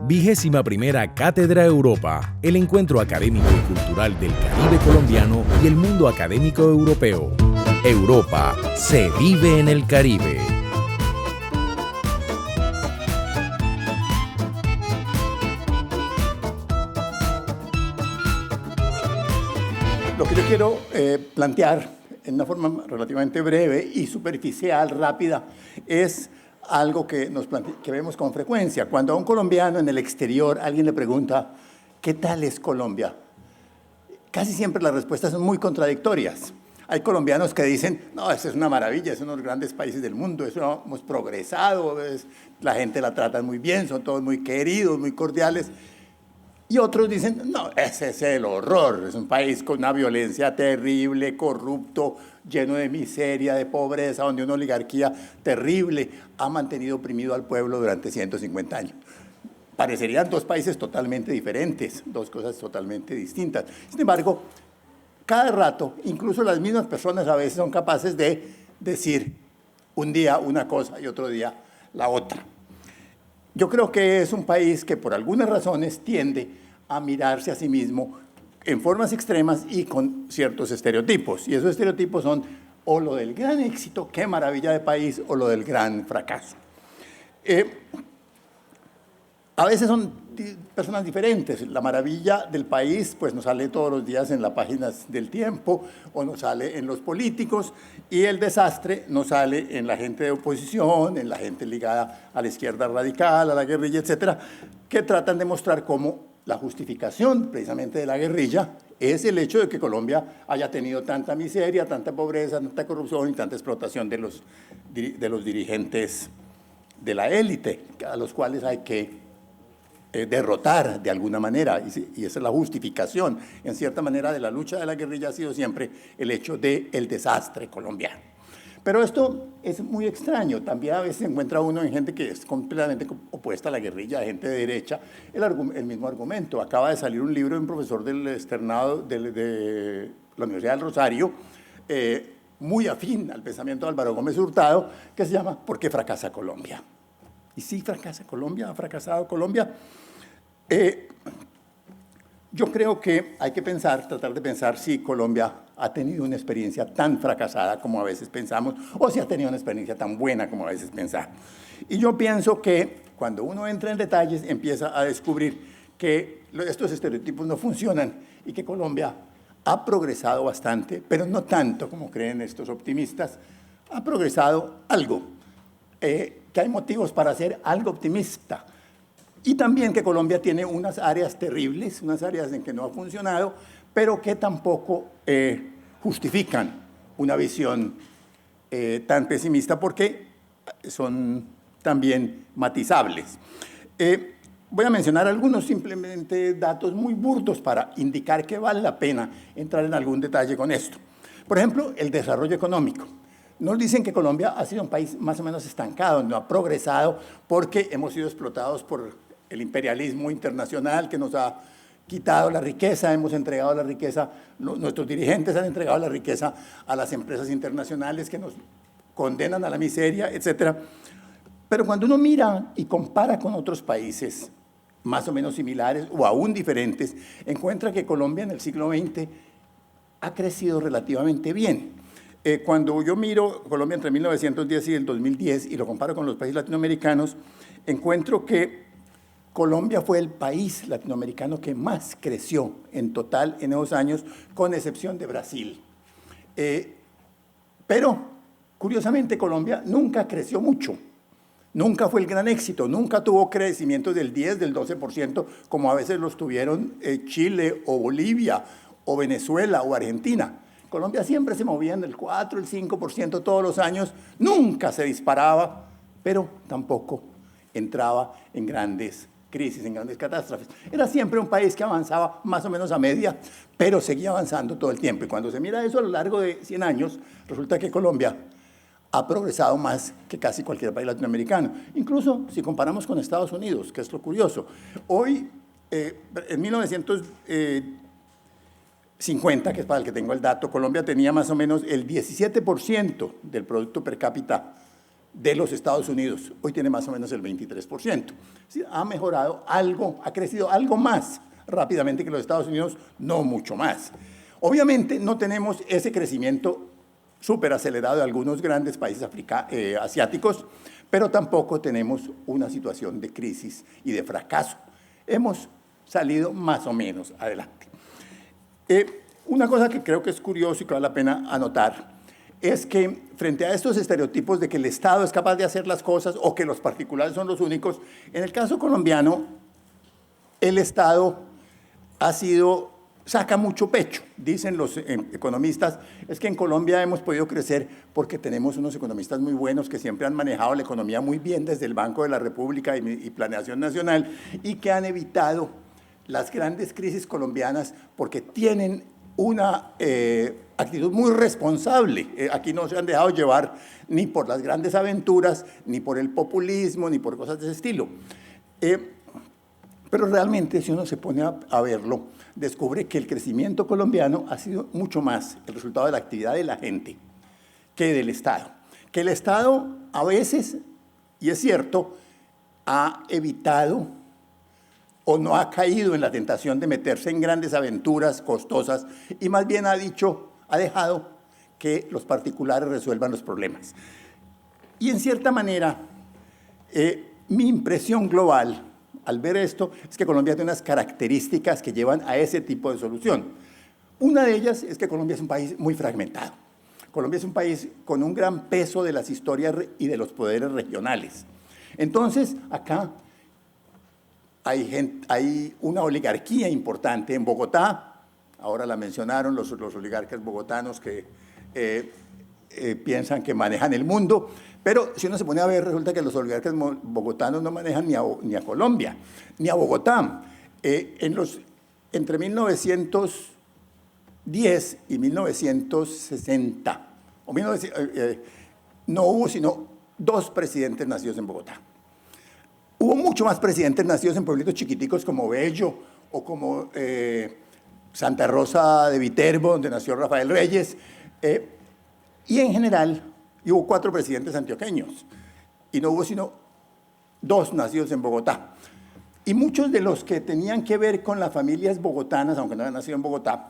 21ª Cátedra Europa, el encuentro académico y cultural del Caribe colombiano y el mundo académico europeo. Europa se vive en el Caribe. Lo que yo quiero plantear en una forma relativamente breve y superficial, rápida, es algo que vemos con frecuencia. Cuando a un colombiano en el exterior alguien le pregunta, ¿qué tal es Colombia? Casi siempre las respuestas son muy contradictorias. Hay colombianos que dicen, no, eso es una maravilla, es uno de los grandes países del mundo, eso hemos progresado, la gente la trata muy bien, son todos muy queridos, muy cordiales. Y otros dicen, no, ese es el horror, es un país con una violencia terrible, corrupto, lleno de miseria, de pobreza, donde una oligarquía terrible ha mantenido oprimido al pueblo durante 150 años. Parecerían dos países totalmente diferentes, dos cosas totalmente distintas. Sin embargo, cada rato, incluso las mismas personas a veces son capaces de decir un día una cosa y otro día la otra. Yo creo que es un país que por algunas razones tiende a mirarse a sí mismo en formas extremas y con ciertos estereotipos. Y esos estereotipos son o lo del gran éxito, qué maravilla de país, o lo del gran fracaso. A veces son personas diferentes. La maravilla del país pues nos sale todos los días en las páginas del Tiempo o nos sale en los políticos, y el desastre nos sale en la gente de oposición, en la gente ligada a la izquierda radical, a la guerrilla, etcétera, que tratan de mostrar cómo la justificación precisamente de la guerrilla es el hecho de que Colombia haya tenido tanta miseria, tanta pobreza, tanta corrupción y tanta explotación de los dirigentes de la élite, a los cuales hay que derrotar de alguna manera, y esa es la justificación, en cierta manera, de la lucha de la guerrilla. Ha sido siempre el hecho del desastre colombiano. Pero esto es muy extraño. También a veces se encuentra uno en gente que es completamente opuesta a la guerrilla, gente de derecha, el mismo argumento. Acaba de salir un libro de un profesor del externado de la Universidad del Rosario, muy afín al pensamiento de Álvaro Gómez Hurtado, que se llama ¿Por qué fracasa Colombia? Y sí, fracasa Colombia, ha fracasado Colombia. Yo creo que hay que tratar de pensar si Colombia ha tenido una experiencia tan fracasada como a veces pensamos, o si ha tenido una experiencia tan buena como a veces pensamos. Y yo pienso que cuando uno entra en detalles, empieza a descubrir que estos estereotipos no funcionan y que Colombia ha progresado bastante, pero no tanto como creen estos optimistas. Ha progresado algo, que hay motivos para ser algo optimista. Y también que Colombia tiene unas áreas terribles, unas áreas en que no ha funcionado, pero que tampoco justifican una visión tan pesimista, porque son también matizables. Voy a mencionar algunos simplemente datos muy burdos para indicar que vale la pena entrar en algún detalle con esto. Por ejemplo, el desarrollo económico. Nos dicen que Colombia ha sido un país más o menos estancado, no ha progresado porque hemos sido explotados por el imperialismo internacional que nos ha quitado la riqueza, hemos entregado la riqueza, nuestros dirigentes han entregado la riqueza a las empresas internacionales que nos condenan a la miseria, etc. Pero cuando uno mira y compara con otros países más o menos similares o aún diferentes, encuentra que Colombia en el siglo XX ha crecido relativamente bien. Cuando yo miro Colombia entre 1910 y el 2010 y lo comparo con los países latinoamericanos, encuentro que Colombia fue el país latinoamericano que más creció en total en esos años, con excepción de Brasil. Pero, curiosamente, Colombia nunca creció mucho. Nunca fue el gran éxito, nunca tuvo crecimientos del 10, del 12%, como a veces los tuvieron Chile o Bolivia o Venezuela o Argentina. Colombia siempre se movía en el 4, el 5% todos los años, nunca se disparaba, pero tampoco entraba en grandes crisis, en grandes catástrofes. Era siempre un país que avanzaba más o menos a media, pero seguía avanzando todo el tiempo. Y cuando se mira eso a lo largo de 100 años, resulta que Colombia ha progresado más que casi cualquier país latinoamericano. Incluso si comparamos con Estados Unidos, que es lo curioso. Hoy, en 1950, que es para el que tengo el dato, Colombia tenía más o menos el 17% del Producto Per Cápita de los Estados Unidos. Hoy tiene más o menos el 23%. Sí, ha mejorado algo, ha crecido algo más rápidamente que los Estados Unidos, no mucho más. Obviamente no tenemos ese crecimiento súper acelerado de algunos grandes países asiáticos, pero tampoco tenemos una situación de crisis y de fracaso. Hemos salido más o menos adelante. Una cosa que creo que es curioso y que vale la pena anotar es que frente a estos estereotipos de que el Estado es capaz de hacer las cosas o que los particulares son los únicos, en el caso colombiano, el Estado saca mucho pecho. Dicen los economistas, es que en Colombia hemos podido crecer porque tenemos unos economistas muy buenos que siempre han manejado la economía muy bien desde el Banco de la República y Planeación Nacional y que han evitado las grandes crisis colombianas porque tienen una actitud muy responsable. Aquí no se han dejado llevar ni por las grandes aventuras, ni por el populismo, ni por cosas de ese estilo. Pero realmente, si uno se pone a verlo, descubre que el crecimiento colombiano ha sido mucho más el resultado de la actividad de la gente que del Estado. Que el Estado a veces, y es cierto, ha evitado o no ha caído en la tentación de meterse en grandes aventuras costosas y más bien ha dejado que los particulares resuelvan los problemas. Y en cierta manera, mi impresión global al ver esto es que Colombia tiene unas características que llevan a ese tipo de solución. Una de ellas es que Colombia es un país muy fragmentado. Colombia es un país con un gran peso de las historias y de los poderes regionales. Entonces, acá hay una oligarquía importante en Bogotá, ahora la mencionaron los oligarcas bogotanos que piensan que manejan el mundo, pero si uno se pone a ver, resulta que los oligarcas bogotanos no manejan ni a Colombia, ni a Bogotá. Entre 1910 y 1960, no hubo sino 2 presidentes nacidos en Bogotá. Hubo mucho más presidentes nacidos en pueblitos chiquiticos como Bello o como Santa Rosa de Viterbo, donde nació Rafael Reyes, y en general hubo 4 presidentes antioqueños y no hubo sino 2 nacidos en Bogotá. Y muchos de los que tenían que ver con las familias bogotanas, aunque no hayan nacido en Bogotá,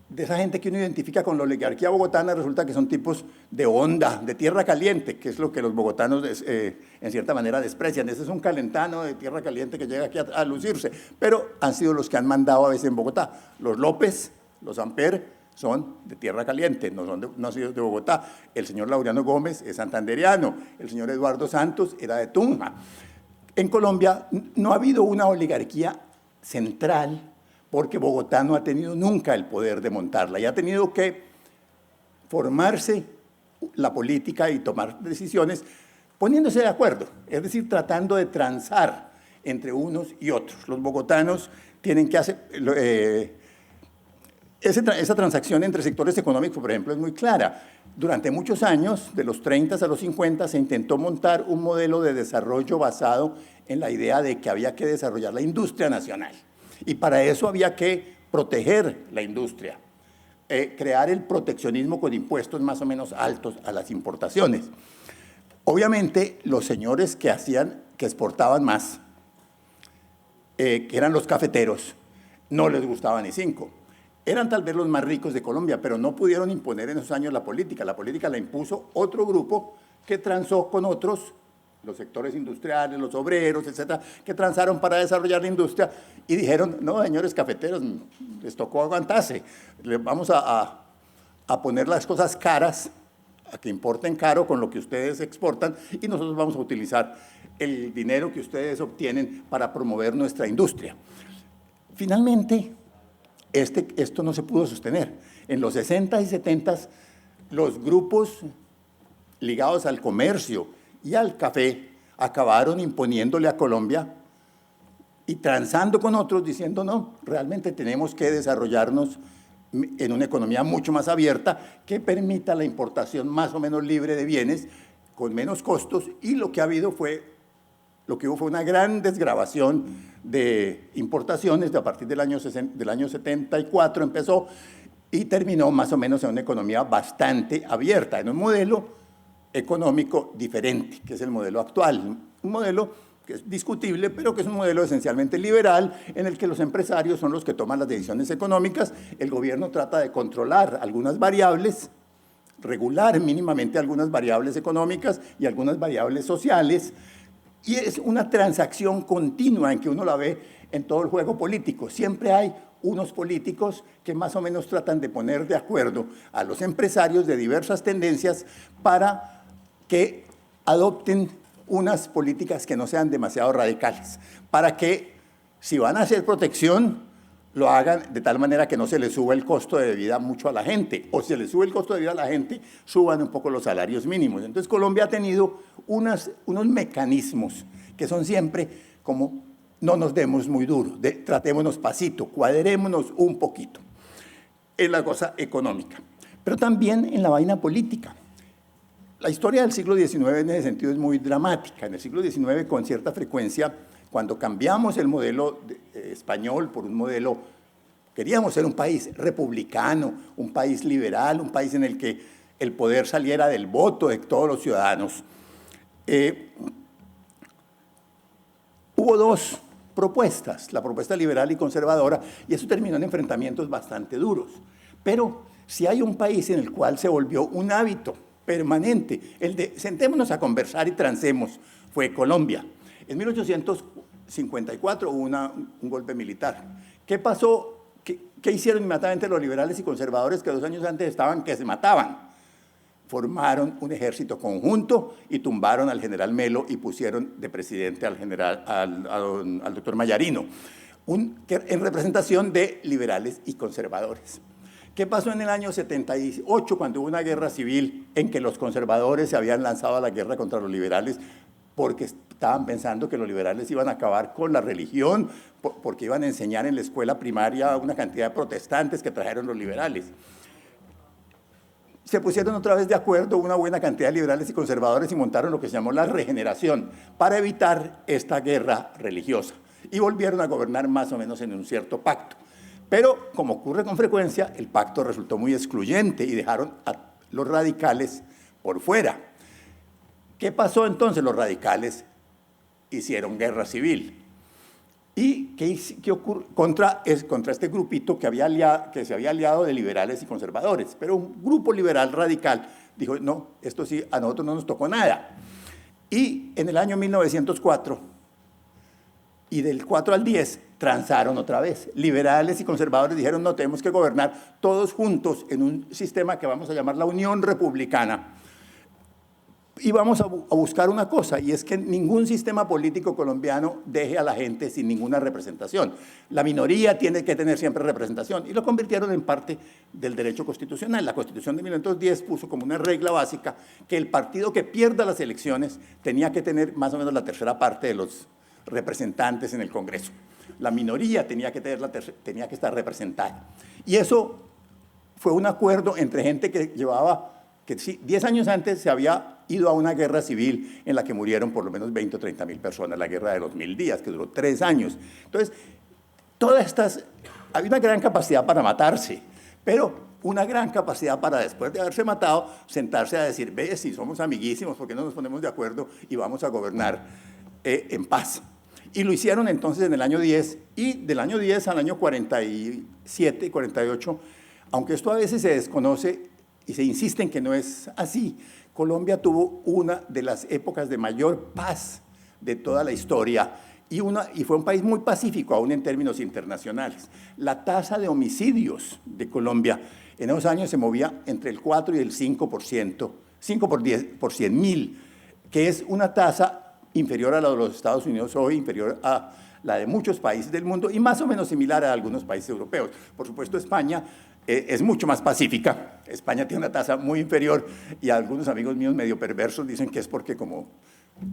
de esa gente que uno identifica con la oligarquía bogotana, resulta que son tipos de onda, de tierra caliente, que es lo que los bogotanos en cierta manera desprecian. Ese es un calentano de tierra caliente que llega aquí a lucirse, pero han sido los que han mandado a veces en Bogotá. Los López, los Amper, son de tierra caliente, no son nacidos de Bogotá. El señor Laureano Gómez es santandereano, el señor Eduardo Santos era de Tunja. En Colombia no ha habido una oligarquía central porque Bogotá no ha tenido nunca el poder de montarla y ha tenido que formarse la política y tomar decisiones poniéndose de acuerdo, es decir, tratando de transar entre unos y otros. Los bogotanos tienen que hacer... esa transacción entre sectores económicos, por ejemplo, es muy clara. Durante muchos años, de los 30 a los 50, se intentó montar un modelo de desarrollo basado en la idea de que había que desarrollar la industria nacional. Y para eso había que proteger la industria, crear el proteccionismo con impuestos más o menos altos a las importaciones. Obviamente, los señores que exportaban más, que eran los cafeteros, no les gustaba ni 5. Eran tal vez los más ricos de Colombia, pero no pudieron imponer en esos años la política. La política la impuso otro grupo que transó con otros, los sectores industriales, los obreros, etcétera, que transaron para desarrollar la industria y dijeron, no, señores cafeteros, les tocó aguantarse, les vamos a poner las cosas caras, a que importen caro con lo que ustedes exportan y nosotros vamos a utilizar el dinero que ustedes obtienen para promover nuestra industria. Finalmente, esto no se pudo sostener. En los 60 y 70, los grupos ligados al comercio y al café acabaron imponiéndole a Colombia y transando con otros diciendo, no, realmente tenemos que desarrollarnos en una economía mucho más abierta que permita la importación más o menos libre de bienes con menos costos y lo que hubo fue una gran desgravación de importaciones a partir del año 74 empezó y terminó más o menos en una economía bastante abierta, en un modelo económico diferente, que es el modelo actual. Un modelo que es discutible, pero que es un modelo esencialmente liberal, en el que los empresarios son los que toman las decisiones económicas, el gobierno trata de controlar algunas variables, regular mínimamente algunas variables económicas y algunas variables sociales, y es una transacción continua en que uno la ve en todo el juego político. Siempre hay unos políticos que más o menos tratan de poner de acuerdo a los empresarios de diversas tendencias para que adopten unas políticas que no sean demasiado radicales, para que si van a hacer protección, lo hagan de tal manera que no se le suba el costo de vida mucho a la gente, o si se le sube el costo de vida a la gente, suban un poco los salarios mínimos. Entonces Colombia ha tenido unos mecanismos que son siempre como no nos demos muy duro, tratémonos pasito, cuadrémonos un poquito. Es la cosa económica, pero también en la vaina política. La historia del siglo XIX en ese sentido es muy dramática. En el siglo XIX, con cierta frecuencia, cuando cambiamos el modelo español por un modelo, queríamos ser un país republicano, un país liberal, un país en el que el poder saliera del voto de todos los ciudadanos. Hubo dos propuestas, la propuesta liberal y conservadora, y eso terminó en enfrentamientos bastante duros. Pero si hay un país en el cual se volvió un hábito permanente, el de sentémonos a conversar y transemos, fue Colombia. En 1854 hubo un golpe militar. ¿Qué pasó? ¿Qué hicieron inmediatamente los liberales y conservadores que 2 años antes estaban que se mataban? Formaron un ejército conjunto y tumbaron al general Melo y pusieron de presidente al doctor Mayarino, en representación de liberales y conservadores. ¿Qué pasó en el año 78, cuando hubo una guerra civil en que los conservadores se habían lanzado a la guerra contra los liberales porque estaban pensando que los liberales iban a acabar con la religión, porque iban a enseñar en la escuela primaria una cantidad de protestantes que trajeron los liberales? Se pusieron otra vez de acuerdo una buena cantidad de liberales y conservadores y montaron lo que se llamó la regeneración para evitar esta guerra religiosa. Y volvieron a gobernar más o menos en un cierto pacto. Pero, como ocurre con frecuencia, el pacto resultó muy excluyente y dejaron a los radicales por fuera. ¿Qué pasó entonces? Los radicales hicieron guerra civil. ¿Y qué ocurre? Contra este grupito que se había aliado de liberales y conservadores. Pero un grupo liberal radical dijo, no, esto sí, a nosotros no nos tocó nada. Y en el año 1904, y del 4 al 10, transaron otra vez. Liberales y conservadores dijeron, no, tenemos que gobernar todos juntos en un sistema que vamos a llamar la Unión Republicana. Y vamos a buscar una cosa, y es que ningún sistema político colombiano deje a la gente sin ninguna representación. La minoría tiene que tener siempre representación, y lo convirtieron en parte del derecho constitucional. La Constitución de 1910 puso como una regla básica que el partido que pierda las elecciones tenía que tener más o menos la tercera parte de los representantes en el Congreso. La minoría tenía que estar representada. Y eso fue un acuerdo entre gente que llevaba, que 10 años antes se había ido a una guerra civil en la que murieron por lo menos 20 o 30 mil personas, la guerra de los 1000 días, que duró 3 años. Entonces, había una gran capacidad para matarse, pero una gran capacidad para, después de haberse matado, sentarse a decir, ve, si somos amiguísimos, ¿por qué no nos ponemos de acuerdo y vamos a gobernar en paz? Y lo hicieron entonces en el año 10, y del año 10 al año 47, 48, aunque esto a veces se desconoce y se insiste en que no es así, Colombia tuvo una de las épocas de mayor paz de toda la historia y fue un país muy pacífico, aún en términos internacionales. La tasa de homicidios de Colombia en esos años se movía entre el 4 y el 5%, 5 por 100.000, que es una tasa inferior a la de los Estados Unidos hoy, inferior a la de muchos países del mundo y más o menos similar a algunos países europeos. Por supuesto, España es mucho más pacífica. España tiene una tasa muy inferior y algunos amigos míos medio perversos dicen que es porque como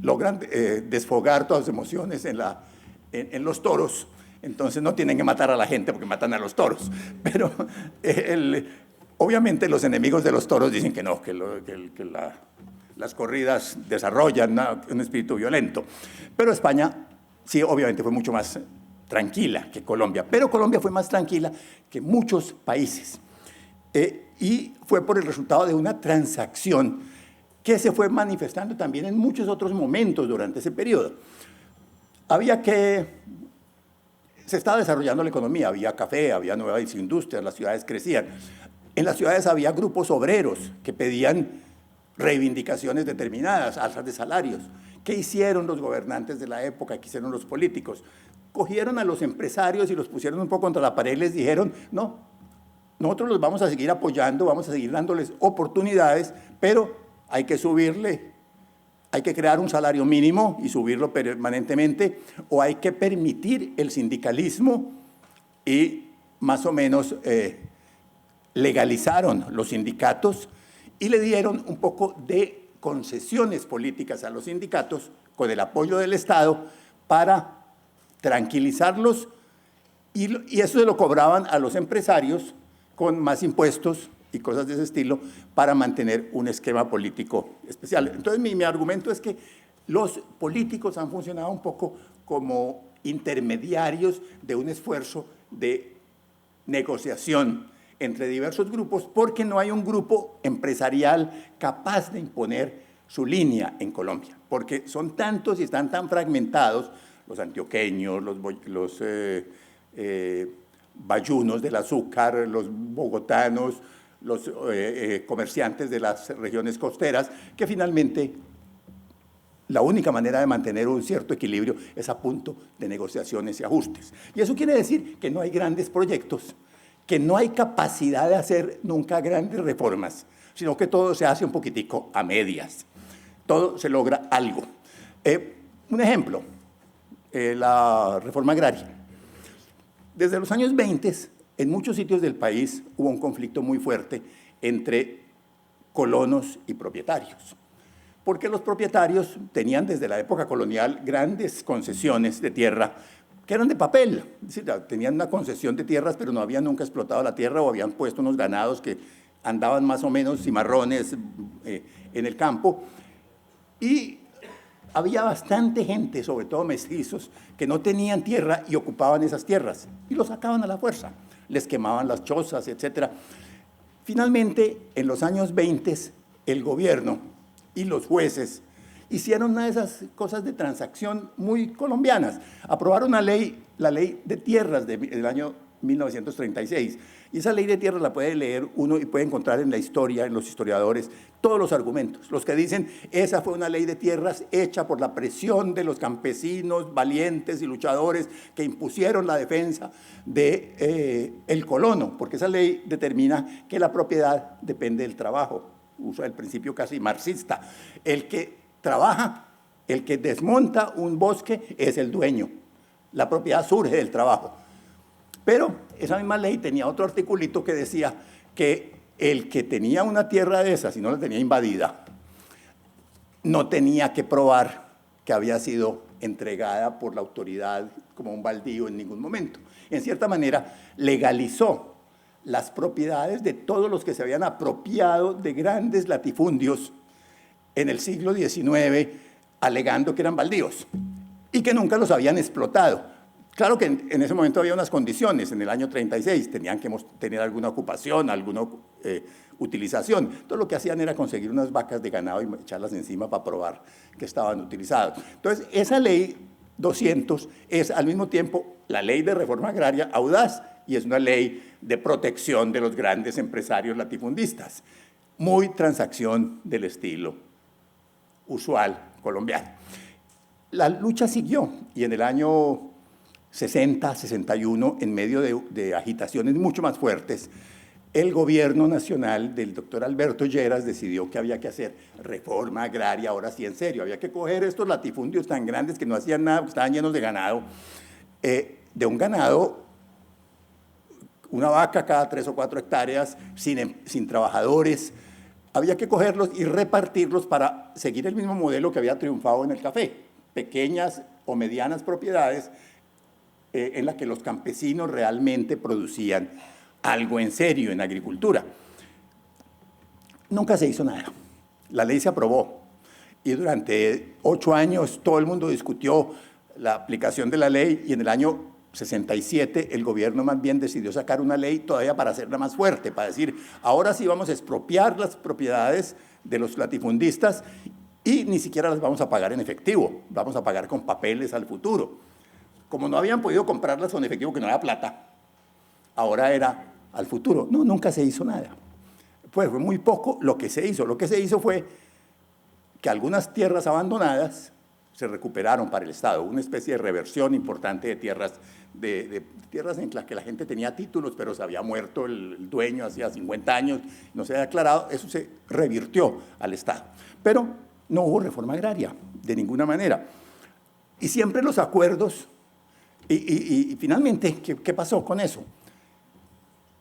logran desfogar todas las emociones en los toros, entonces no tienen que matar a la gente porque matan a los toros. Pero obviamente los enemigos de los toros dicen que no, que las corridas desarrollan un espíritu violento. Pero España sí, obviamente fue mucho más tranquila que Colombia, pero Colombia fue más tranquila que muchos países. Y fue por el resultado de una transacción que se fue manifestando también en muchos otros momentos durante ese periodo. Se estaba desarrollando la economía, había café, había nuevas industrias, las ciudades crecían. En las ciudades había grupos obreros que pedían reivindicaciones determinadas, alzas de salarios. ¿Qué hicieron los gobernantes de la época? ¿Qué hicieron los políticos? Cogieron a los empresarios y los pusieron un poco contra la pared y les dijeron, no, nosotros los vamos a seguir apoyando, vamos a seguir dándoles oportunidades, pero hay que subirle, hay que crear un salario mínimo y subirlo permanentemente, o hay que permitir el sindicalismo y más o menos legalizaron los sindicatos y le dieron un poco de concesiones políticas a los sindicatos con el apoyo del Estado para tranquilizarlos y eso se lo cobraban a los empresarios con más impuestos y cosas de ese estilo para mantener un esquema político especial. Entonces mi argumento es que los políticos han funcionado un poco como intermediarios de un esfuerzo de negociación entre diversos grupos porque no hay un grupo empresarial capaz de imponer su línea en Colombia, porque son tantos y están tan fragmentados, los antioqueños, los bayunos del azúcar, los bogotanos, los comerciantes de las regiones costeras, que finalmente la única manera de mantener un cierto equilibrio es a punto de negociaciones y ajustes. Y eso quiere decir que no hay grandes proyectos, que no hay capacidad de hacer nunca grandes reformas, sino que todo se hace un poquitico a medias. Todo se logra algo. Un ejemplo, la reforma agraria. Desde los años 20, en muchos sitios del país hubo un conflicto muy fuerte entre colonos y propietarios, porque los propietarios tenían desde la época colonial grandes concesiones de tierra que eran de papel, es decir, tenían una concesión de tierras, pero no habían nunca explotado la tierra o habían puesto unos ganados que andaban más o menos cimarrones en el campo. Y había bastante gente, sobre todo mestizos, que no tenían tierra y ocupaban esas tierras y los sacaban a la fuerza, les quemaban las chozas, etc. Finalmente, en los años 20, el gobierno y los jueces hicieron una de esas cosas de transacción muy colombianas. Aprobaron la ley de tierras del año 1936. Y esa ley de tierras la puede leer uno y puede encontrar en la historia, en los historiadores, todos los argumentos. Los que dicen, esa fue una ley de tierras hecha por la presión de los campesinos valientes y luchadores que impusieron la defensa del colono, porque esa ley determina que la propiedad depende del trabajo. Usa el principio casi marxista. El que trabaja, el que desmonta un bosque es el dueño. La propiedad surge del trabajo. Pero esa misma ley tenía otro articulito que decía que el que tenía una tierra de esas y no la tenía invadida, no tenía que probar que había sido entregada por la autoridad como un baldío en ningún momento. En cierta manera, legalizó las propiedades de todos los que se habían apropiado de grandes latifundios en el siglo XIX, alegando que eran baldíos y que nunca los habían explotado. Claro que en ese momento había unas condiciones, en el año 36 tenían que tener alguna ocupación, alguna utilización. Entonces lo que hacían era conseguir unas vacas de ganado y echarlas encima para probar que estaban utilizadas. Entonces esa ley 200 es al mismo tiempo la ley de reforma agraria audaz y es una ley de protección de los grandes empresarios latifundistas. Muy transacción del estilo usual colombiano. La lucha siguió y en el año 60, 61, en medio de agitaciones mucho más fuertes, el gobierno nacional del doctor Alberto Lleras decidió que había que hacer reforma agraria, ahora sí en serio, había que coger estos latifundios tan grandes que no hacían nada, que estaban llenos de ganado, de un ganado, una vaca cada 3 o 4 hectáreas, sin trabajadores, había que cogerlos y repartirlos para seguir el mismo modelo que había triunfado en el café, pequeñas o medianas propiedades en las que los campesinos realmente producían algo en serio en agricultura. Nunca se hizo nada. La ley se aprobó y durante 8 años todo el mundo discutió la aplicación de la ley y en el año 67 el gobierno más bien decidió sacar una ley todavía para hacerla más fuerte, para decir, ahora sí vamos a expropiar las propiedades de los latifundistas y ni siquiera las vamos a pagar en efectivo, vamos a pagar con papeles al futuro. Como no habían podido comprarlas con efectivo, que no había plata, ahora era al futuro. No, nunca se hizo nada. Fue muy poco lo que se hizo. Lo que se hizo fue que algunas tierras abandonadas se recuperaron para el Estado, una especie de reversión importante de tierras, de tierras en las que la gente tenía títulos, pero se había muerto el dueño hacía 50 años, no se había aclarado, eso se revirtió al Estado. Pero no hubo reforma agraria, de ninguna manera. Y siempre los acuerdos, y finalmente, ¿qué pasó con eso?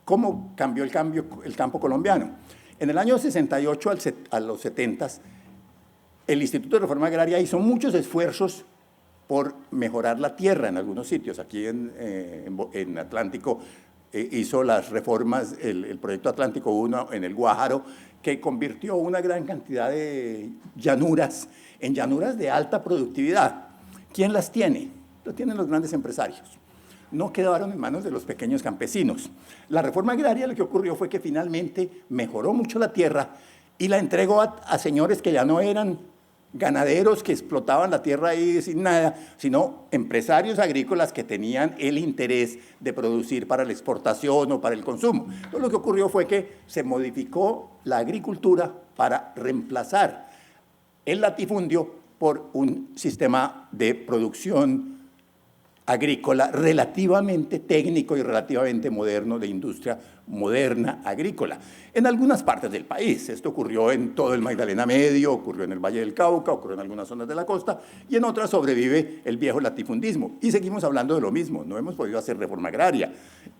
¿Cómo cambió el campo colombiano? En el año 68 a los 70, el Instituto de Reforma Agraria hizo muchos esfuerzos por mejorar la tierra en algunos sitios. Aquí en Atlántico hizo las reformas, el proyecto Atlántico 1 en el Guájaro, que convirtió una gran cantidad de llanuras en llanuras de alta productividad. ¿Quién las tiene? Lo tienen los grandes empresarios. No quedaron en manos de los pequeños campesinos. La reforma agraria, lo que ocurrió fue que finalmente mejoró mucho la tierra y la entregó a señores que ya no eran ganaderos que explotaban la tierra ahí sin nada, sino empresarios agrícolas que tenían el interés de producir para la exportación o para el consumo. Entonces, lo que ocurrió fue que se modificó la agricultura para reemplazar el latifundio por un sistema de producción agrícola relativamente técnico y relativamente moderno, de industria moderna agrícola. En algunas partes del país, esto ocurrió en todo el Magdalena Medio, ocurrió en el Valle del Cauca, ocurrió en algunas zonas de la costa, y en otras sobrevive el viejo latifundismo. Y seguimos hablando de lo mismo, no hemos podido hacer reforma agraria,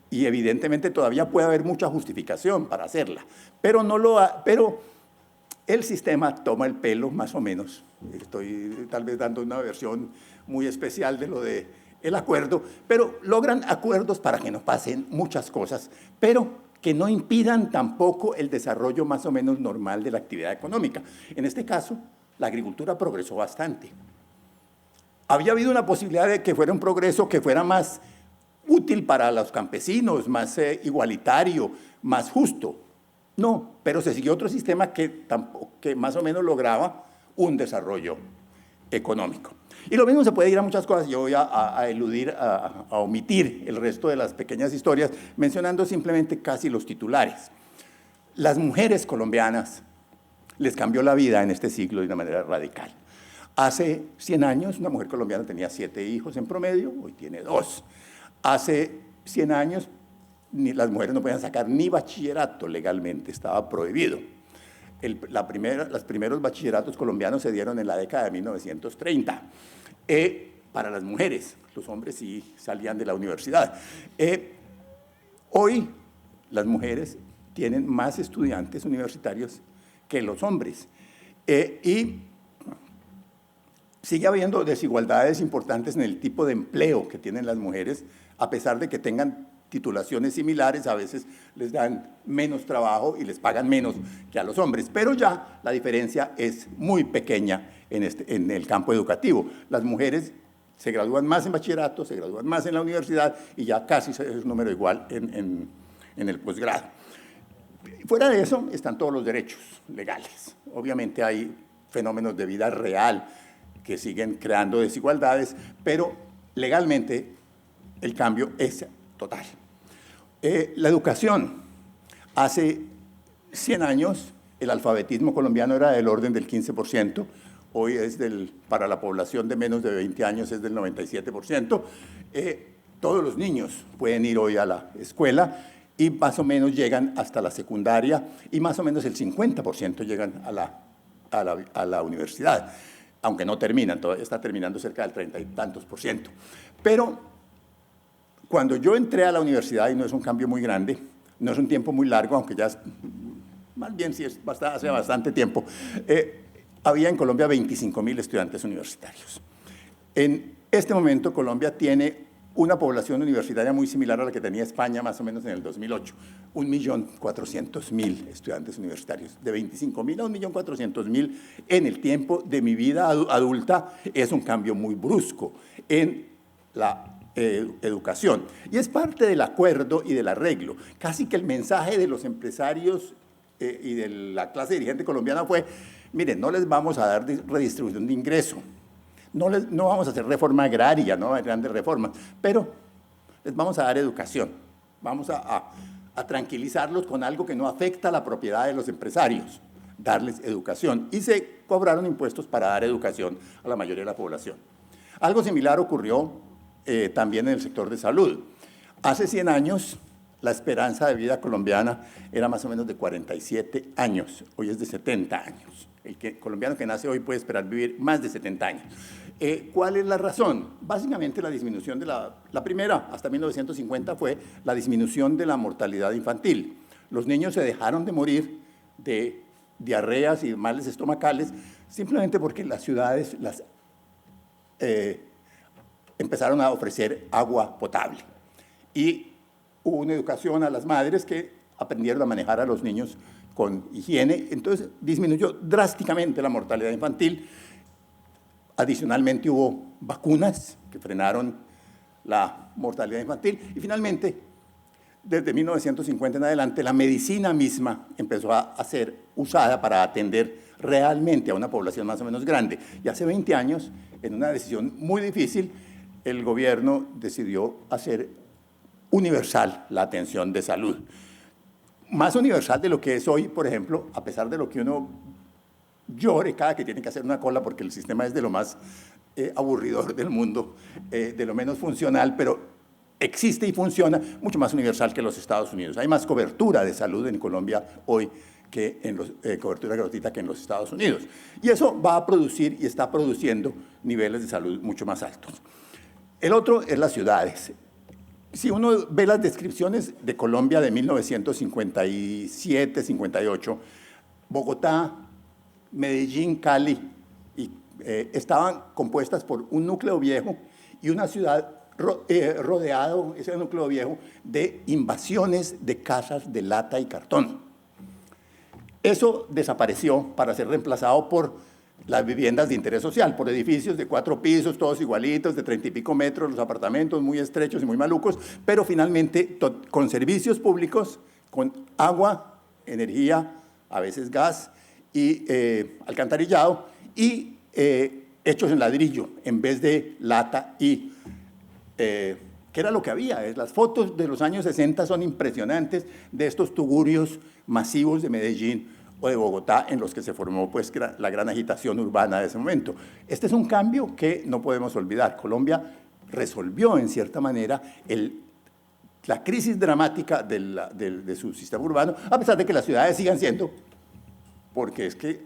y evidentemente todavía puede haber mucha justificación para hacerla, pero el sistema toma el pelo más o menos. Estoy tal vez dando una versión muy especial de lo de el acuerdo, pero logran acuerdos para que no pasen muchas cosas, pero que no impidan tampoco el desarrollo más o menos normal de la actividad económica. En este caso, la agricultura progresó bastante. Había habido una posibilidad de que fuera un progreso que fuera más útil para los campesinos, más igualitario, más justo. No, pero se siguió otro sistema que más o menos lograba un desarrollo económico. Y lo mismo se puede ir a muchas cosas. Yo voy a eludir, a omitir el resto de las pequeñas historias, mencionando simplemente casi los titulares. Las mujeres colombianas les cambió la vida en este siglo de una manera radical. Hace 100 años una mujer colombiana tenía 7 hijos en promedio, hoy tiene 2. Hace 100 años las mujeres no podían sacar ni bachillerato legalmente, estaba prohibido. Los primeros bachilleratos colombianos se dieron en la década de 1930. Para las mujeres, los hombres sí salían de la universidad. Hoy las mujeres tienen más estudiantes universitarios que los hombres. Y sigue habiendo desigualdades importantes en el tipo de empleo que tienen las mujeres, a pesar de que tengan titulaciones similares, a veces les dan menos trabajo y les pagan menos que a los hombres, pero ya la diferencia es muy pequeña en el campo educativo. Las mujeres se gradúan más en bachillerato, se gradúan más en la universidad y ya casi es un número igual en el posgrado. Fuera de eso están todos los derechos legales. Obviamente hay fenómenos de vida real que siguen creando desigualdades, pero legalmente el cambio es total. La educación. Hace 100 años el alfabetismo colombiano era del orden del 15%, hoy para la población de menos de 20 años es del 97%. Todos los niños pueden ir hoy a la escuela y más o menos llegan hasta la secundaria y más o menos el 50% llegan a la universidad, aunque no terminan, todavía está terminando cerca del 30 y tantos %. Pero cuando yo entré a la universidad, y no es un cambio muy grande, no es un tiempo muy largo, aunque ya más bien sí hace bastante tiempo, había en Colombia 25.000 estudiantes universitarios. En este momento Colombia tiene una población universitaria muy similar a la que tenía España más o menos en el 2008, 1.400.000 estudiantes universitarios. De 25.000 a 1.400.000 en el tiempo de mi vida adulta es un cambio muy brusco en la educación. Y es parte del acuerdo y del arreglo. Casi que el mensaje de los empresarios y de la clase dirigente colombiana fue, miren, no les vamos a dar redistribución de ingreso, no vamos a hacer reforma agraria, no grandes reformas, pero les vamos a dar educación, vamos a tranquilizarlos con algo que no afecta a la propiedad de los empresarios, darles educación. Y se cobraron impuestos para dar educación a la mayoría de la población. Algo similar ocurrió también en el sector de salud. Hace 100 años, la esperanza de vida colombiana era más o menos de 47 años, hoy es de 70 años. El colombiano que nace hoy puede esperar vivir más de 70 años. ¿Cuál es la razón? Básicamente la disminución de la primera, hasta 1950, fue la disminución de la mortalidad infantil. Los niños se dejaron de morir de diarreas y males estomacales simplemente porque las ciudades empezaron a ofrecer agua potable. Y hubo una educación a las madres que aprendieron a manejar a los niños con higiene, entonces disminuyó drásticamente la mortalidad infantil. Adicionalmente hubo vacunas que frenaron la mortalidad infantil y finalmente, desde 1950 en adelante, la medicina misma empezó a ser usada para atender realmente a una población más o menos grande. Y hace 20 años, en una decisión muy difícil, el gobierno decidió hacer universal la atención de salud. Más universal de lo que es hoy, por ejemplo, a pesar de lo que uno llore cada que tiene que hacer una cola, porque el sistema es de lo más aburridor del mundo, de lo menos funcional, pero existe y funciona, mucho más universal que los Estados Unidos. Hay más cobertura de salud en Colombia hoy que cobertura gratuita que en los Estados Unidos. Y eso va a producir y está produciendo niveles de salud mucho más altos. El otro es las ciudades. Si uno ve las descripciones de Colombia de 1957, 58, Bogotá, Medellín, Cali, estaban compuestas por un núcleo viejo y una ciudad rodeado, ese núcleo viejo, de invasiones de casas de lata y cartón. Eso desapareció para ser reemplazado por las viviendas de interés social, por edificios de 4 pisos, todos igualitos, de 30 y pico metros, los apartamentos muy estrechos y muy malucos, pero finalmente con servicios públicos, con agua, energía, a veces gas y alcantarillado, y hechos en ladrillo en vez de lata y que era lo que había. Las fotos de los años 60 son impresionantes de estos tugurios masivos de Medellín o de Bogotá en los que se formó pues, la gran agitación urbana de ese momento. Este es un cambio que no podemos olvidar. Colombia resolvió en cierta manera la crisis dramática de su sistema urbano, a pesar de que las ciudades sigan siendo, porque es que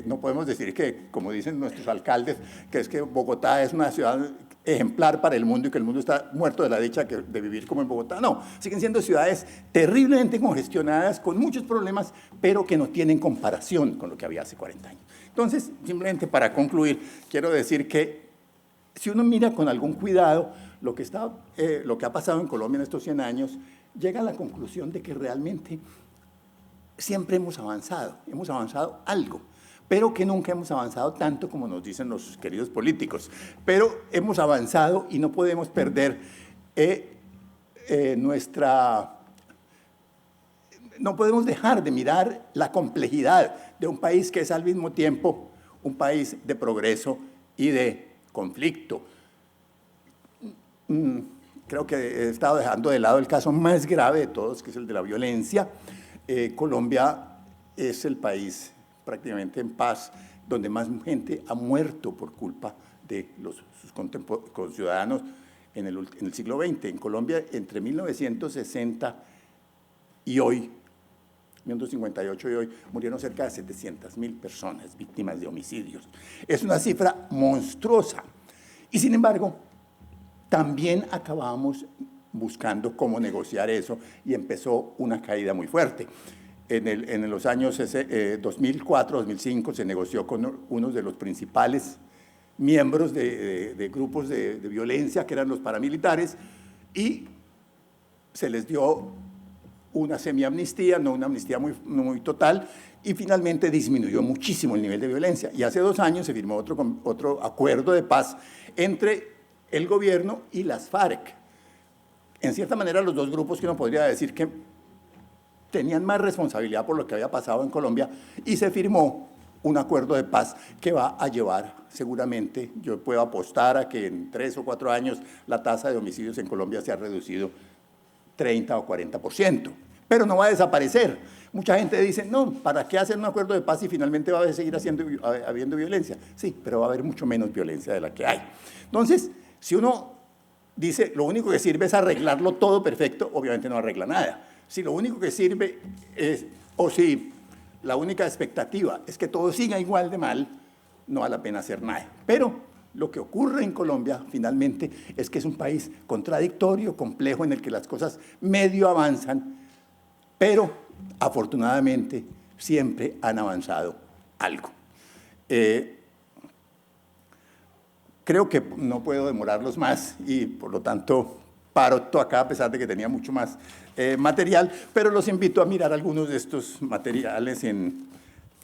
no podemos decir que, como dicen nuestros alcaldes, que es que Bogotá es una ciudad ejemplar para el mundo y que el mundo está muerto de la dicha de vivir como en Bogotá. No, siguen siendo ciudades terriblemente congestionadas, con muchos problemas, pero que no tienen comparación con lo que había hace 40 años. Entonces, simplemente para concluir, quiero decir que si uno mira con algún cuidado lo que ha pasado en Colombia en estos 100 años, llega a la conclusión de que realmente siempre hemos avanzado algo, pero que nunca hemos avanzado tanto como nos dicen los queridos políticos. Pero hemos avanzado y no podemos perder no podemos dejar de mirar la complejidad de un país que es al mismo tiempo un país de progreso y de conflicto. Creo que he estado dejando de lado el caso más grave de todos, que es el de la violencia. Colombia es el país prácticamente en paz, donde más gente ha muerto por culpa de sus conciudadanos en el siglo XX. En Colombia, entre 1960 y hoy, 1958 y hoy, murieron cerca de 700.000 personas víctimas de homicidios. Es una cifra monstruosa. Y sin embargo, también acabamos buscando cómo negociar eso y empezó una caída muy fuerte. En los años 2004, 2005 se negoció con uno de los principales miembros de grupos de violencia, que eran los paramilitares, y se les dio una semiamnistía, no una amnistía muy total, y finalmente disminuyó muchísimo el nivel de violencia. Y hace 2 años se firmó otro acuerdo de paz entre el gobierno y las FARC. En cierta manera, los dos grupos que uno podría decir que tenían más responsabilidad por lo que había pasado en Colombia y se firmó un acuerdo de paz que va a llevar seguramente, yo puedo apostar a que en 3 o 4 años la tasa de homicidios en Colombia se ha reducido 30 o 40%, pero no va a desaparecer. Mucha gente dice, no, ¿para qué hacer un acuerdo de paz si finalmente va a seguir habiendo violencia? Sí, pero va a haber mucho menos violencia de la que hay. Entonces, si uno dice, lo único que sirve es arreglarlo todo perfecto, obviamente no arregla nada. Si lo único que sirve es, o si la única expectativa es que todo siga igual de mal, no vale la pena hacer nada. Pero lo que ocurre en Colombia, finalmente, es que es un país contradictorio, complejo, en el que las cosas medio avanzan, pero afortunadamente siempre han avanzado algo. Creo que no puedo demorarlos más y, por lo tanto, paro todo acá, a pesar de que tenía mucho más material, pero los invito a mirar algunos de estos materiales en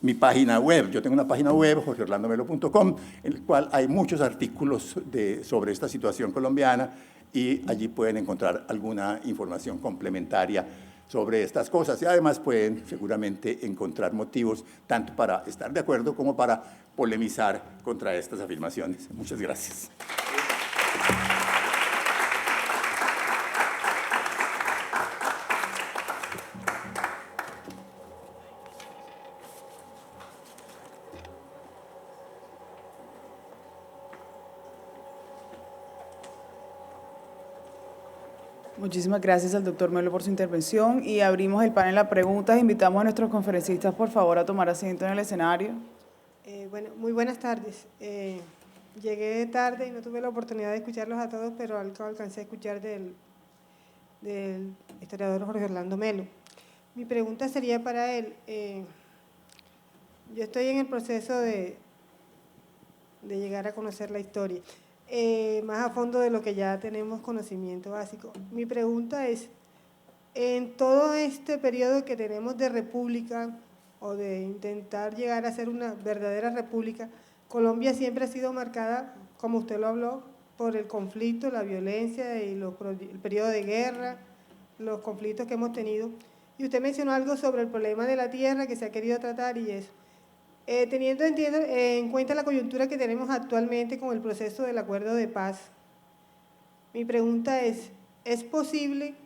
mi página web. Yo tengo una página web, jorgeorlandomelo.com, en el cual hay muchos artículos sobre esta situación colombiana y allí pueden encontrar alguna información complementaria sobre estas cosas. Y además pueden seguramente encontrar motivos tanto para estar de acuerdo como para polemizar contra estas afirmaciones. Muchas gracias. Muchísimas gracias al doctor Melo por su intervención y abrimos el panel a preguntas. Invitamos a nuestros conferencistas, por favor, a tomar asiento en el escenario. Bueno, muy buenas tardes. Llegué tarde y no tuve la oportunidad de escucharlos a todos, pero alcancé a escuchar del historiador Jorge Orlando Melo. Mi pregunta sería para él. Yo estoy en el proceso de llegar a conocer la historia. Más a fondo de lo que ya tenemos conocimiento básico. Mi pregunta es, en todo este periodo que tenemos de república o de intentar llegar a ser una verdadera república, Colombia siempre ha sido marcada, como usted lo habló, por el conflicto, la violencia y el periodo de guerra, los conflictos que hemos tenido. Y usted mencionó algo sobre el problema de la tierra que se ha querido tratar y eso. Teniendo en cuenta la coyuntura que tenemos actualmente con el proceso del acuerdo de paz, mi pregunta ¿es posible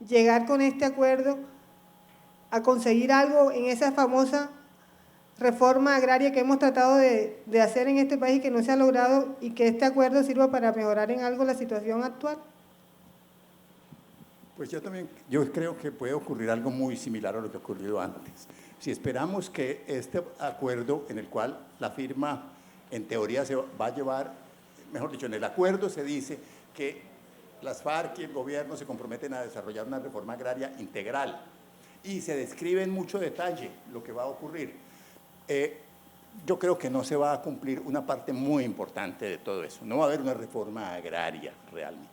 llegar con este acuerdo a conseguir algo en esa famosa reforma agraria que hemos tratado de hacer en este país y que no se ha logrado y que este acuerdo sirva para mejorar en algo la situación actual? Pues yo creo que puede ocurrir algo muy similar a lo que ha ocurrido antes. Si esperamos que este acuerdo, en el cual la firma en teoría se va a llevar, mejor dicho, en el acuerdo se dice que las FARC y el gobierno se comprometen a desarrollar una reforma agraria integral y se describe en mucho detalle lo que va a ocurrir. Yo creo que no se va a cumplir una parte muy importante de todo eso. No va a haber una reforma agraria realmente.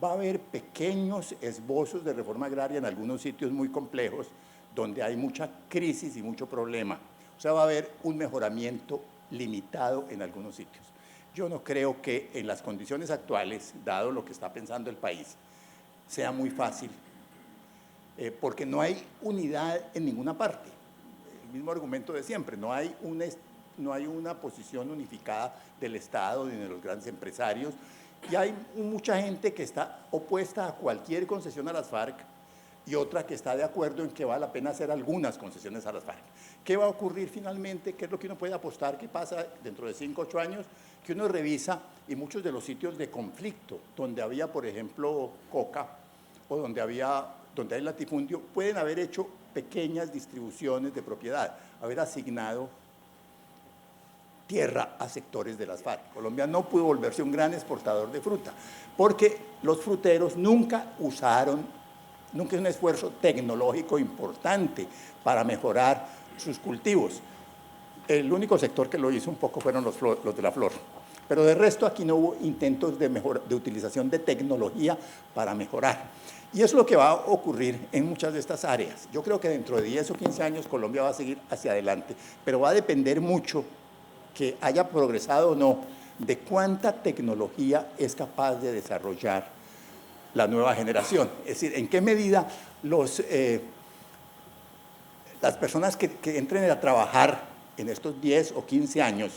Va a haber pequeños esbozos de reforma agraria en algunos sitios muy complejos, donde hay mucha crisis y mucho problema. O sea, va a haber un mejoramiento limitado en algunos sitios. Yo no creo que en las condiciones actuales, dado lo que está pensando el país, sea muy fácil, porque no hay unidad en ninguna parte. El mismo argumento de siempre, no hay una posición unificada del Estado ni de los grandes empresarios, y hay mucha gente que está opuesta a cualquier concesión a las FARC, y otra que está de acuerdo en que vale la pena hacer algunas concesiones a las FARC. ¿Qué va a ocurrir finalmente? ¿Qué es lo que uno puede apostar? ¿Qué pasa dentro de 5 o 8 años? Que uno revisa y muchos de los sitios de conflicto, donde había, por ejemplo, coca, o donde hay latifundio, pueden haber hecho pequeñas distribuciones de propiedad, haber asignado tierra a sectores de las FARC. Colombia no pudo volverse un gran exportador de fruta, porque los fruteros nunca es un esfuerzo tecnológico importante para mejorar sus cultivos. El único sector que lo hizo un poco fueron los de la flor. Pero de resto aquí no hubo intentos de utilización de tecnología para mejorar. Y es lo que va a ocurrir en muchas de estas áreas. Yo creo que dentro de 10 o 15 años Colombia va a seguir hacia adelante, pero va a depender mucho que haya progresado o no de cuánta tecnología es capaz de desarrollar la nueva generación. Es decir, en qué medida las personas que entren a trabajar en estos 10 o 15 años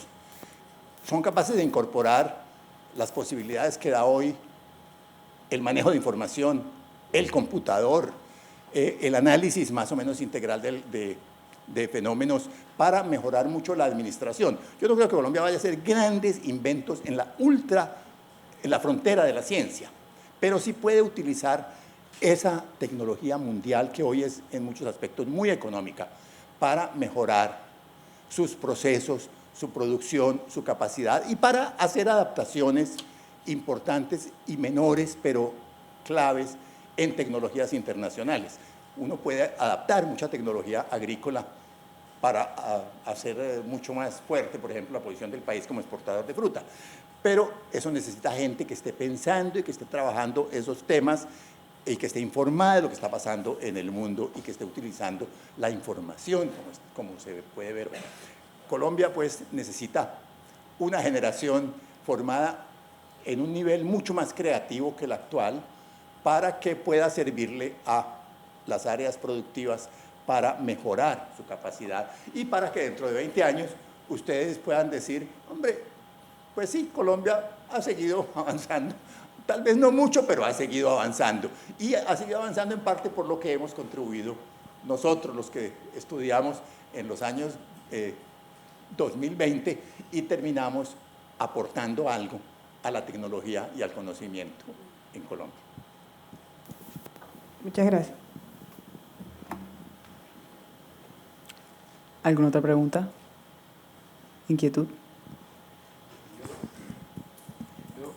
son capaces de incorporar las posibilidades que da hoy el manejo de información, el computador, el análisis más o menos integral de fenómenos para mejorar mucho la administración. Yo no creo que Colombia vaya a hacer grandes inventos en la frontera de la ciencia, pero sí puede utilizar esa tecnología mundial que hoy es en muchos aspectos muy económica para mejorar sus procesos, su producción, su capacidad y para hacer adaptaciones importantes y menores, pero claves en tecnologías internacionales. Uno puede adaptar mucha tecnología agrícola para hacer mucho más fuerte, por ejemplo, la posición del país como exportador de fruta. Pero eso necesita gente que esté pensando y que esté trabajando esos temas y que esté informada de lo que está pasando en el mundo y que esté utilizando la información, como se puede ver. Colombia, pues, necesita una generación formada en un nivel mucho más creativo que el actual para que pueda servirle a las áreas productivas para mejorar su capacidad y para que dentro de 20 años ustedes puedan decir, hombre, pues sí, Colombia ha seguido avanzando, tal vez no mucho, pero ha seguido avanzando. Y ha seguido avanzando en parte por lo que hemos contribuido nosotros, los que estudiamos en los años 2020 y terminamos aportando algo a la tecnología y al conocimiento en Colombia. Muchas gracias. ¿Alguna otra pregunta? ¿Inquietud?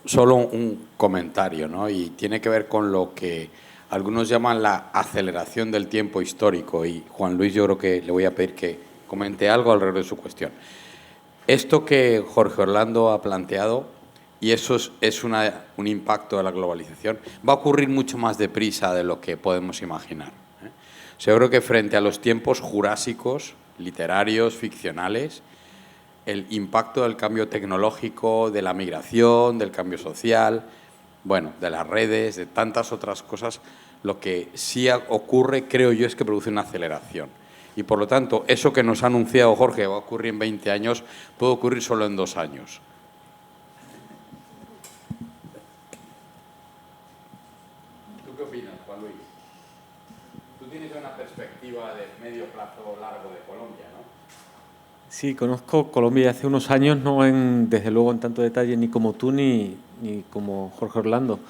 Solo un comentario, ¿no? Y tiene que ver con lo que algunos llaman la aceleración del tiempo histórico. Y Juan Luis, yo creo que le voy a pedir que comente algo alrededor de su cuestión. Esto que Jorge Orlando ha planteado, y eso es un impacto de la globalización, va a ocurrir mucho más deprisa de lo que podemos imaginar, ¿eh? O sea, yo creo que frente a los tiempos jurásicos, literarios, ficcionales, el impacto del cambio tecnológico, de la migración, del cambio social, bueno, de las redes, de tantas otras cosas, lo que sí ocurre, creo yo, es que produce una aceleración. Y por lo tanto, eso que nos ha anunciado Jorge va a ocurrir en 20 años, puede ocurrir solo en 2 años. ¿Tú qué opinas, Juan Luis? Tú tienes una perspectiva de medio plazo largo de Colombia, ¿no? Sí, conozco Colombia hace unos años, no desde luego en tanto detalle ni como tú ni como Jorge Orlando.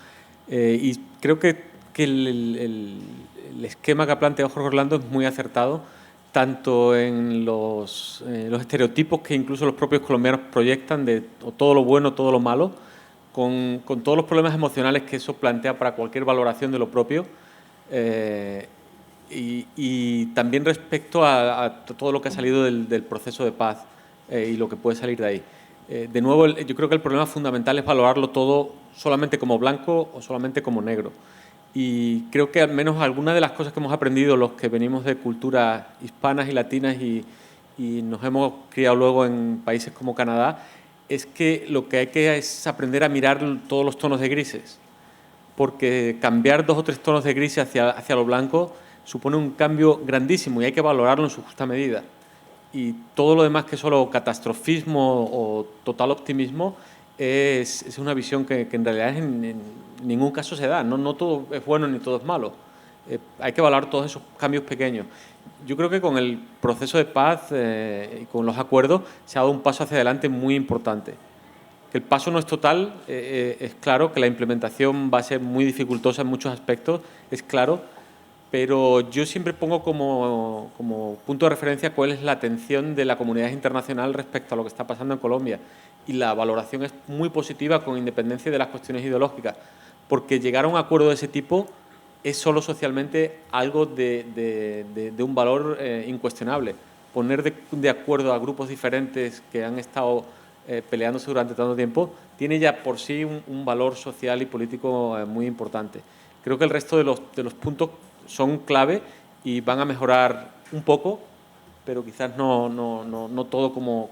Y creo que el esquema que ha planteado Jorge Orlando es muy acertado, tanto en los estereotipos que incluso los propios colombianos proyectan de o todo lo bueno, todo lo malo, con todos los problemas emocionales que eso plantea para cualquier valoración de lo propio. Y también respecto a todo lo que ha salido del proceso de paz y lo que puede salir de ahí. De nuevo, yo creo que el problema fundamental es valorarlo todo solamente como blanco o solamente como negro. Y creo que al menos algunas de las cosas que hemos aprendido los que venimos de culturas hispanas y latinas y nos hemos criado luego en países como Canadá, es que lo que hay que es aprender a mirar todos los tonos de grises. Porque cambiar 2 o 3 tonos de grises hacia lo blanco supone un cambio grandísimo y hay que valorarlo en su justa medida. Y todo lo demás que es solo catastrofismo o total optimismo es una visión que en realidad en ningún caso se da. No todo es bueno ni todo es malo. Hay que valorar todos esos cambios pequeños. Yo creo que con el proceso de paz y con los acuerdos se ha dado un paso hacia adelante muy importante. Que el paso no es total, es claro, que la implementación va a ser muy dificultosa en muchos aspectos, es claro, pero yo siempre pongo como punto de referencia cuál es la atención de la comunidad internacional respecto a lo que está pasando en Colombia. Y la valoración es muy positiva con independencia de las cuestiones ideológicas, porque llegar a un acuerdo de ese tipo es solo socialmente algo de un valor incuestionable. Poner de acuerdo a grupos diferentes que han estado peleándose durante tanto tiempo tiene ya por sí un valor social y político muy importante. Creo que el resto de los puntos son clave y van a mejorar un poco, pero quizás no todo como,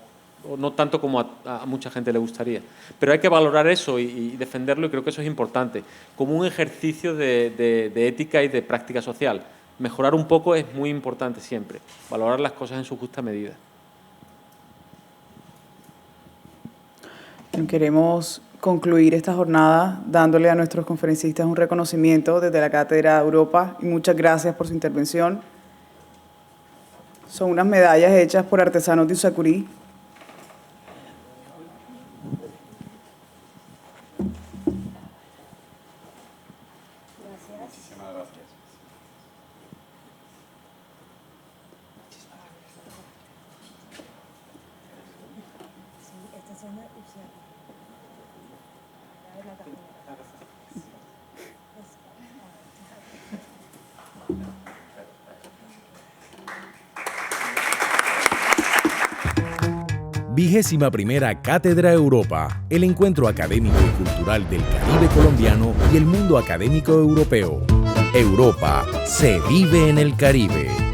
no tanto como a mucha gente le gustaría. Pero hay que valorar eso y defenderlo, y creo que eso es importante, como un ejercicio de ética y de práctica social. mejorar un poco es muy importante siempre, valorar las cosas en su justa medida. Queremos concluir esta jornada dándole a nuestros conferencistas un reconocimiento desde la Cátedra Europa y muchas gracias por su intervención. Son unas medallas hechas por artesanos de Usacurí. Vigésima primera Cátedra Europa, el encuentro académico y cultural del Caribe colombiano y el mundo académico europeo. Europa se vive en el Caribe.